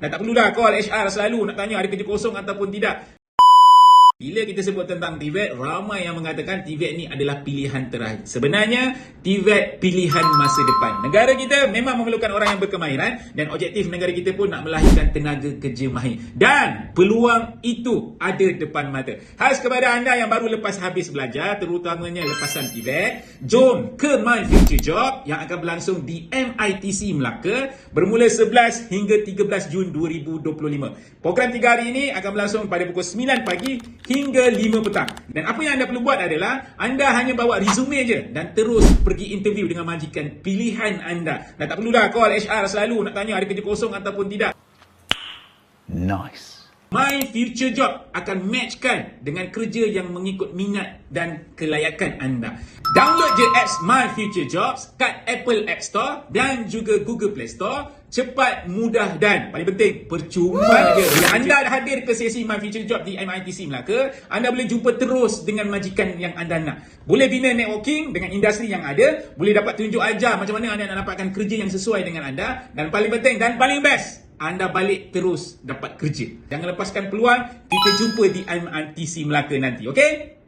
Dan tak perlulah call HR selalu nak tanya ada kerja kosong ataupun tidak. Bila kita sebut tentang TVET, ramai yang mengatakan TVET ni adalah pilihan terakhir. Sebenarnya, TVET pilihan masa depan. Negara kita memang memerlukan orang yang berkemahiran dan objektif negara kita pun nak melahirkan tenaga kerja mahir. Dan peluang itu ada depan mata. Khas kepada anda yang baru lepas habis belajar, terutamanya lepasan TVET, jom ke My Future Job yang akan berlangsung di MITC Melaka bermula 11 hingga 13 Jun 2025. Program 3 hari ini akan berlangsung pada pukul 9 pagi hingga 5 petang. Dan apa yang anda perlu buat adalah anda hanya bawa resume je dan terus pergi interview dengan majikan pilihan anda. Dan tak perlulah call HR selalu nak tanya ada kerja kosong ataupun tidak. Nice. My Future Job akan matchkan dengan kerja yang mengikut minat dan kelayakan anda. Download je apps My Future Jobs kat Apple App Store dan juga Google Play Store. Cepat, mudah dan paling penting percuma je. Bila anda dah hadir ke sesi My Future Job di MITC Melaka, anda boleh jumpa terus dengan majikan yang anda nak. Boleh bina networking dengan industri yang ada, boleh dapat tunjuk ajar macam mana anda nak dapatkan kerja yang sesuai dengan anda, dan paling penting dan paling best, anda balik terus dapat kerja. Jangan lepaskan peluang. Kita jumpa di MITC Melaka nanti, okey?